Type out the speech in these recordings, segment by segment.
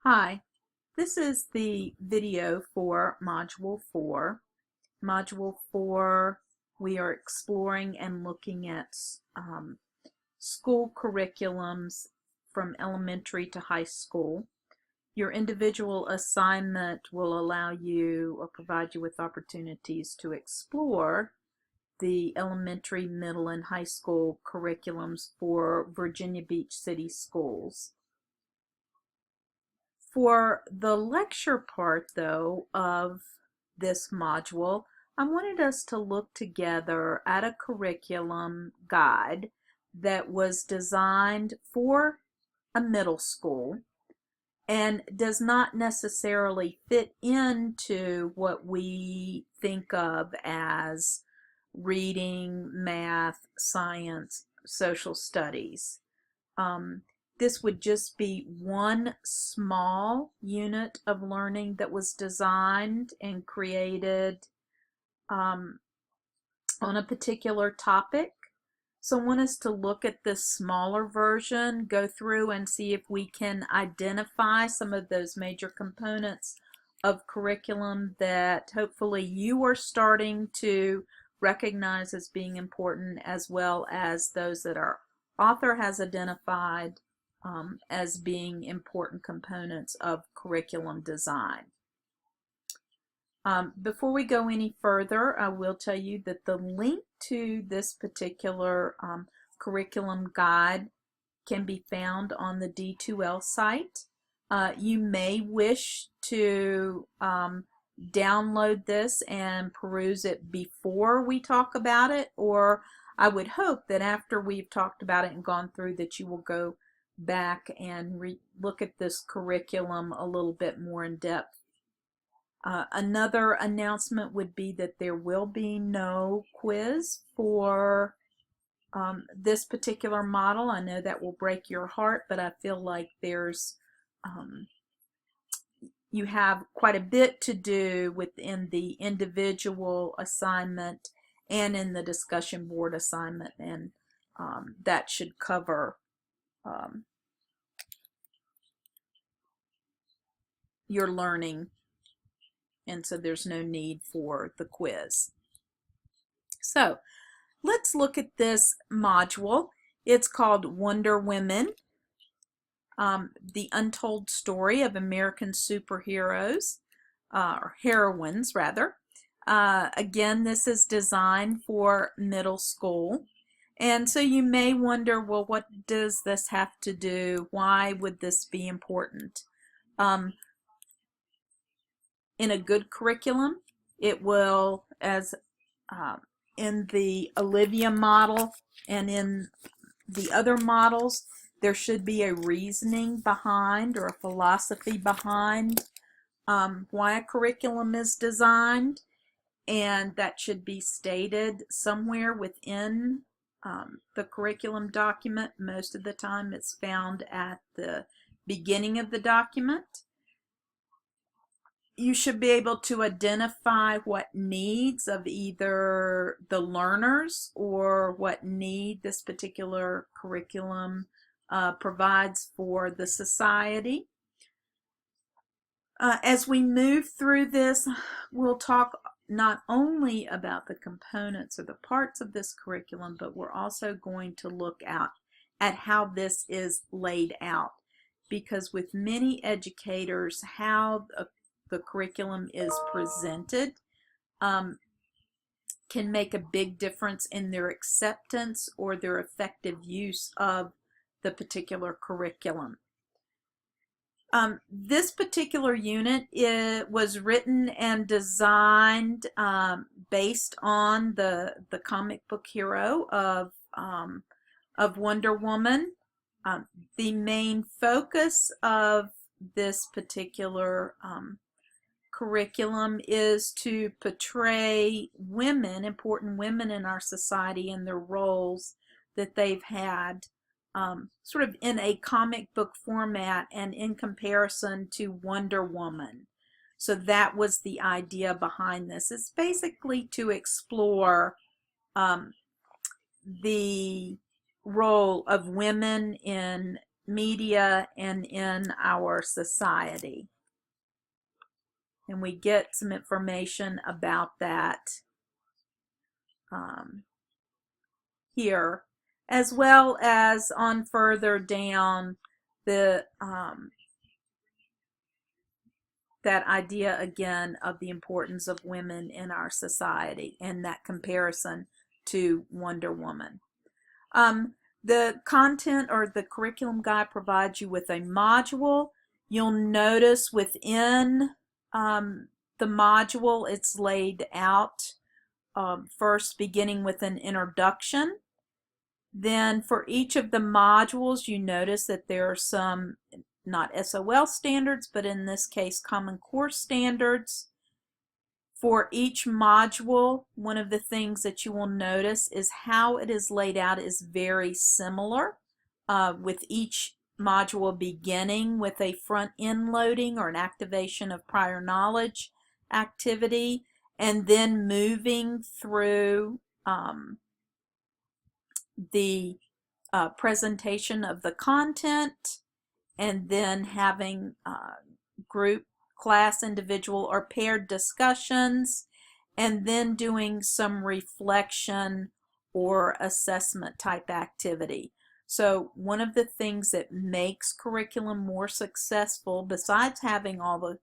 Hi, this is the video for Module 4. Module 4, we are exploring and looking at school curriculums from elementary to high school. Your individual assignment will allow you or provide you with opportunities to explore the elementary, middle, and high school curriculums for Virginia Beach City Schools. For the lecture part, though, of this module, I wanted us to look together at a curriculum guide that was designed for a middle school and does not necessarily fit into what we think of as reading, math, science, social studies. Um, this would just be one small unit of learning that was designed and created um, on a particular topic. So I want us to look at this smaller version, go through and see if we can identify some of those major components of curriculum that hopefully you are starting to recognize as being important, as well as those that our author has identified as being important components of curriculum design. Before we go any further, I will tell you that the link to this particular curriculum guide can be found on the D2L site. You may wish to download this and peruse it before we talk about it, or I would hope that after we've talked about it and gone through that you will go back and look at this curriculum a little bit more in depth. Another announcement would be that there will be no quiz for this particular model. I know that will break your heart, but I feel like you have quite a bit to do within the individual assignment and in the discussion board assignment, and that should cover your learning, and so there's no need for the quiz. So let's look at this module. It's called Wonder Women, the untold story of American superheroes, or heroines rather. Again, this is designed for middle school. And so you may wonder, well, what does this have to do? Why would this be important? In a good curriculum, it will, as in the Olivia model and in the other models, there should be a reasoning behind or a philosophy behind why a curriculum is designed, and that should be stated somewhere within the curriculum document. Most of the time it's found at the beginning of the document. You should be able to identify what needs of either the learners or what need this particular curriculum provides for the society. As we move through this, we'll talk not only about the components or the parts of this curriculum, but we're also going to look at how this is laid out. Because with many educators, how the curriculum is presented can make a big difference in their acceptance or their effective use of the particular curriculum. This particular unit was written and designed based on the comic book hero of Wonder Woman. The main focus of this particular curriculum is to portray women, important women in our society, and their roles that they've had sort of in a comic book format and in comparison to Wonder Woman. So that was the idea behind this. It's basically to explore the role of women in media and in our society. And we get some information about that here, as well as on further down the that idea again of the importance of women in our society and that comparison to Wonder Woman. The content or the curriculum guide provides you with a module. You'll notice within the module it's laid out first beginning with an introduction. Then for each of the modules you notice that there are some not SOL standards, but in this case Common Core standards. For each module, one of the things that you will notice is how it is laid out is very similar, with each module beginning with a front-end loading or an activation of prior knowledge activity, and then moving through the presentation of the content, and then having group, class, individual, or paired discussions, and then doing some reflection or assessment type activity. So one of the things that makes curriculum more successful, besides having all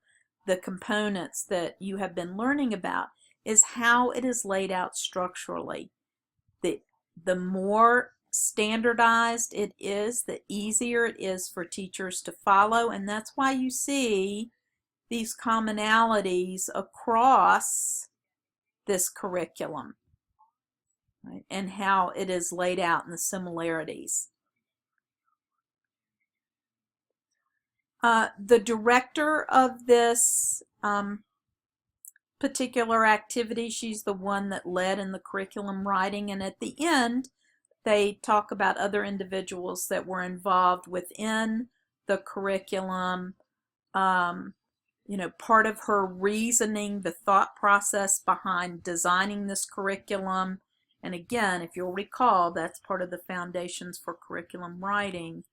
the components that you have been learning about, is how it is laid out structurally. The more standardized it is, the easier it is for teachers to follow, and that's why you see these commonalities across this curriculum, right? And how it is laid out in the similarities. The director of this particular activity, she's the one that led in the curriculum writing, and at the end they talk about other individuals that were involved within the curriculum. Part of her reasoning, the thought process behind designing this curriculum, and again, if you'll recall, that's part of the foundations for curriculum writing,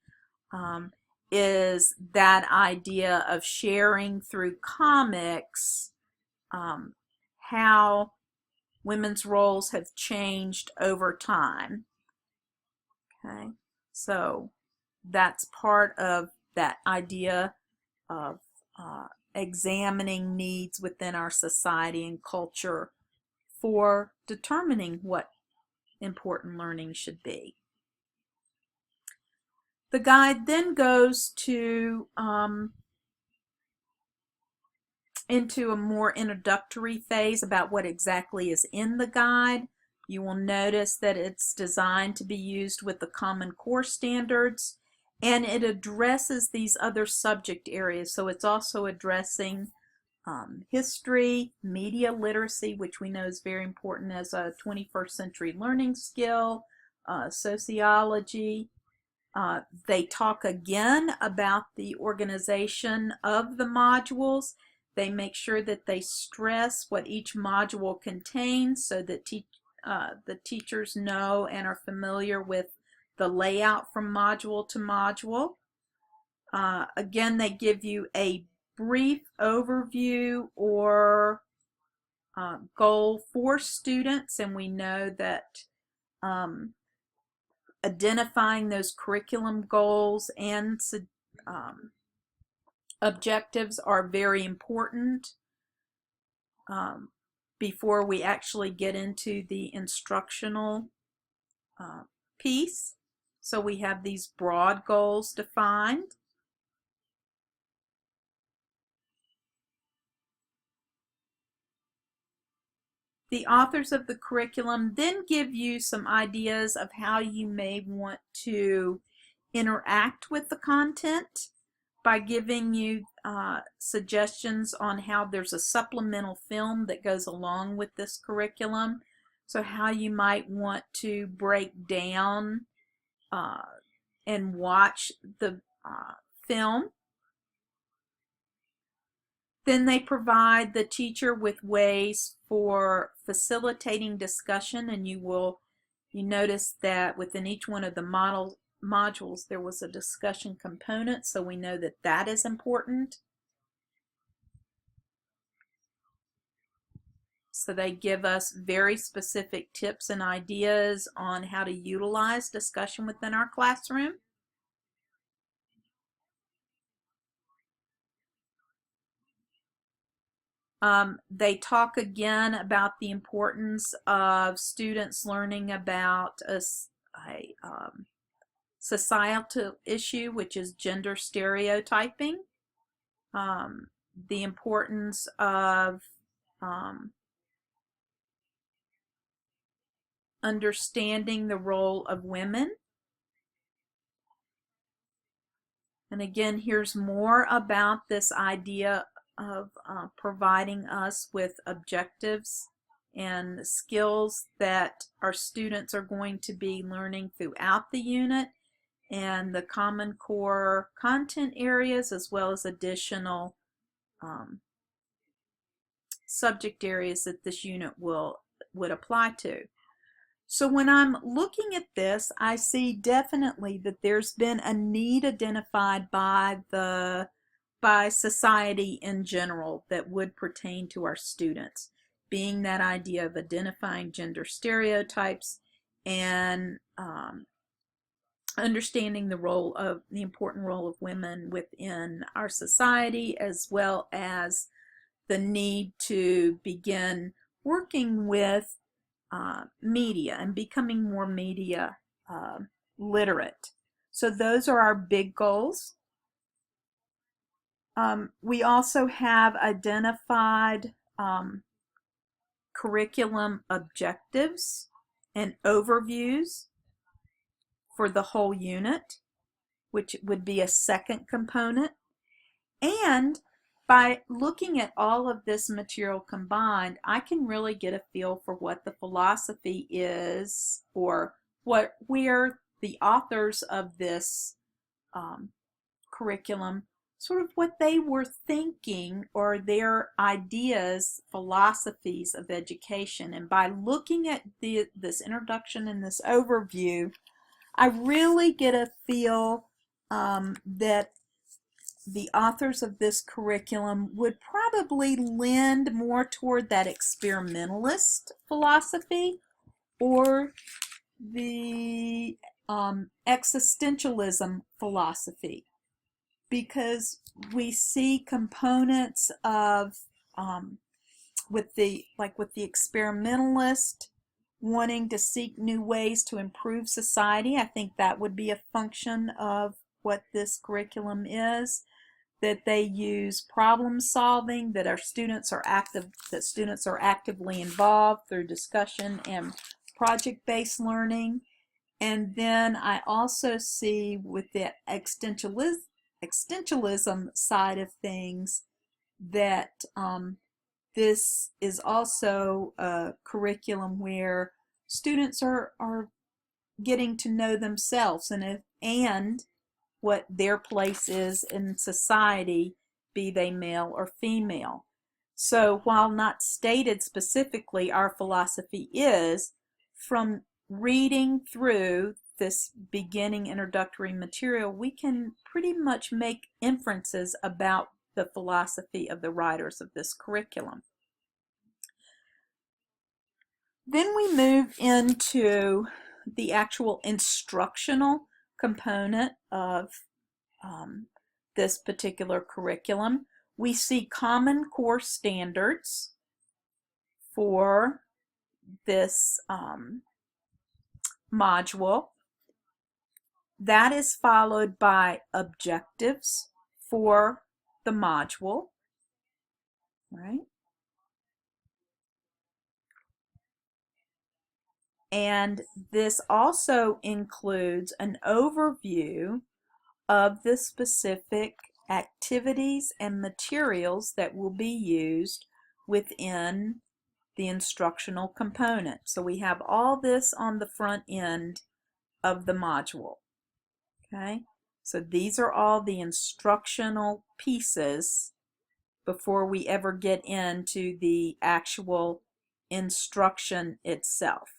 is that idea of sharing through comics how women's roles have changed over time. Okay, so that's part of that idea of examining needs within our society and culture for determining what important learning should be. The guide then goes to into a more introductory phase about what exactly is in the guide. You will notice that it's designed to be used with the Common Core standards, and it addresses these other subject areas. So it's also addressing history, media literacy, which we know is very important as a 21st century learning skill, sociology. They talk again about the organization of the modules. They make sure that they stress what each module contains so that the teachers know and are familiar with the layout from module to module. Again, they give you a brief overview or goal for students, and we know that identifying those curriculum goals and objectives are very important before we actually get into the instructional piece. So we have these broad goals defined. The authors of the curriculum then give you some ideas of how you may want to interact with the content by giving you suggestions on how there's a supplemental film that goes along with this curriculum. So how you might want to break down and watch the film. Then they provide the teacher with ways for facilitating discussion, and you notice that within each one of the modules, there was a discussion component, so we know that that is important. So they give us very specific tips and ideas on how to utilize discussion within our classroom. They talk again about the importance of students learning about a societal issue, which is gender stereotyping, the importance of understanding the role of women. And again, here's more about this idea of providing us with objectives and skills that our students are going to be learning throughout the unit, and the Common Core content areas, as well as additional subject areas that this unit would apply to. So when I'm looking at this, I see definitely that there's been a need identified by society in general that would pertain to our students, being that idea of identifying gender stereotypes and understanding the important role of women within our society, as well as the need to begin working with media and becoming more media literate. So those are our big goals. We also have identified curriculum objectives and overviews for the whole unit, which would be a second component. And by looking at all of this material combined, I can really get a feel for what the philosophy is, or where the authors of this curriculum, sort of what they were thinking, or their ideas, philosophies of education. And by looking at this introduction and this overview, I really get a feel that the authors of this curriculum would probably lend more toward that experimentalist philosophy, or the existentialism philosophy, because we see components of with the experimentalist wanting to seek new ways to improve society. I think that would be a function of what this curriculum is, that they use problem solving, that students are actively involved through discussion and project-based learning. And then I also see with the existentialism side of things that this is also a curriculum where students are getting to know themselves and what their place is in society, be they male or female. So while not stated specifically, our philosophy is, from reading through this beginning introductory material, we can pretty much make inferences about the philosophy of the writers of this curriculum. Then we move into the actual instructional component of this particular curriculum. We see Common Core standards for this module. That is followed by objectives for the module, right? And this also includes an overview of the specific activities and materials that will be used within the instructional component. So we have all this on the front end of the module. Okay, so these are all the instructional pieces before we ever get into the actual instruction itself.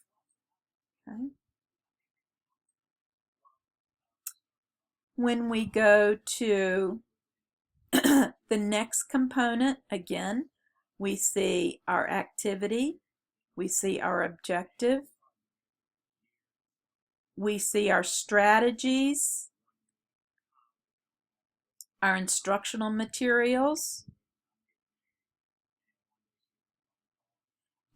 Okay. When we go to the next component, again, we see our activity, we see our objective, we see our strategies, our instructional materials,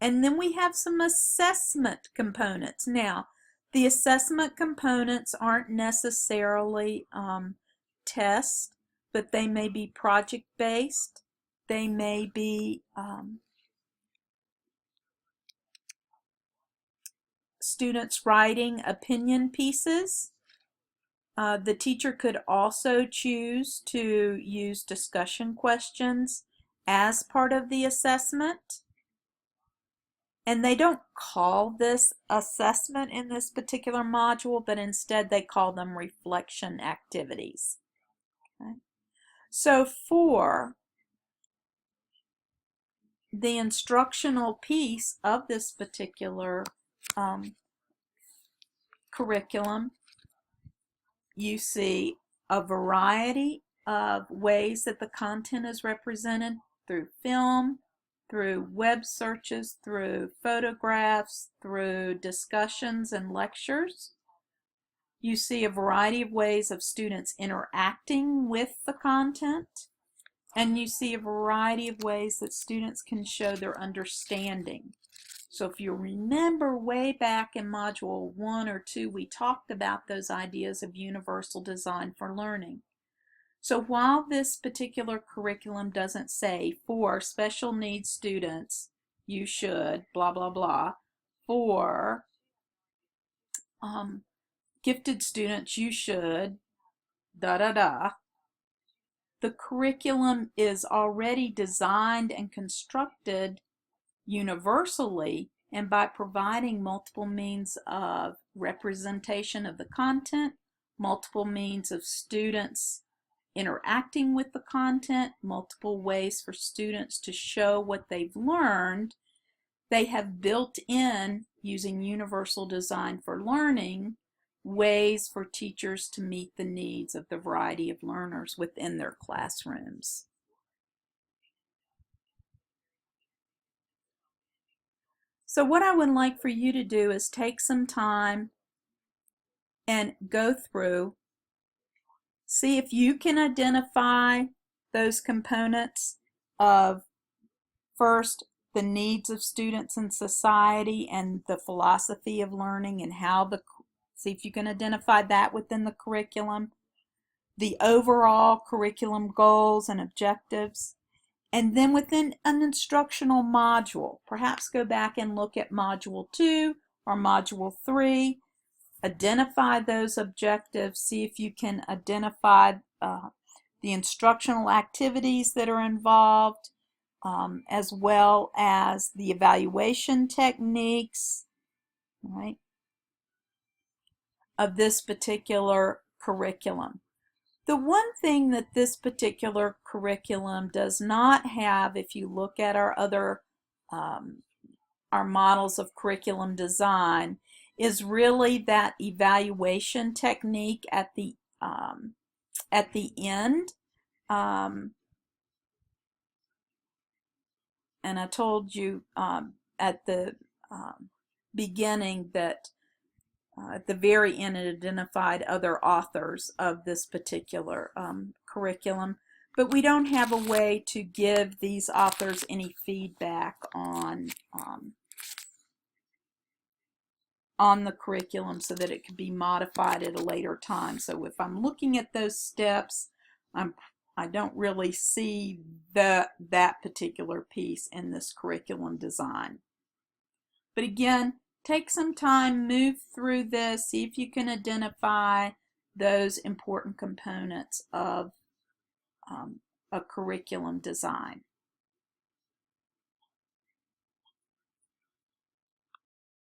and then we have some assessment components. Now, the assessment components aren't necessarily tests, but they may be project-based. They may be students writing opinion pieces. The teacher could also choose to use discussion questions as part of the assessment. And they don't call this assessment in this particular module, but instead they call them reflection activities. Okay. So for the instructional piece of this particular curriculum, you see a variety of ways that the content is represented through film, through web searches, through photographs, through discussions and lectures. You see a variety of ways of students interacting with the content, and you see a variety of ways that students can show their understanding. So if you remember way back in Module 1 or 2, we talked about those ideas of universal design for learning. So while this particular curriculum doesn't say for special needs students, you should, blah, blah, blah, for gifted students, you should, da, da, da, the curriculum is already designed and constructed universally, and by providing multiple means of representation of the content, multiple means of students interacting with the content, multiple ways for students to show what they've learned, they have built in, using universal design for learning, ways for teachers to meet the needs of the variety of learners within their classrooms. So what I would like for you to do is take some time and go through, see if you can identify those components of, first, the needs of students in society and the philosophy of learning, and see if you can identify that within the curriculum, the overall curriculum goals and objectives, and then within an instructional module, perhaps go back and look at Module 2 or Module 3, identify those objectives, see if you can identify the instructional activities that are involved, as well as the evaluation techniques, right, of this particular curriculum. The one thing that this particular curriculum does not have, if you look at our other our models of curriculum design, is really that evaluation technique at the end. And I told you at the beginning that at the very end it identified other authors of this particular curriculum, but we don't have a way to give these authors any feedback on the curriculum so that it could be modified at a later time. So if I'm looking at those steps, I don't really see that particular piece in this curriculum design. But again, take some time, move through this, see if you can identify those important components of a curriculum design.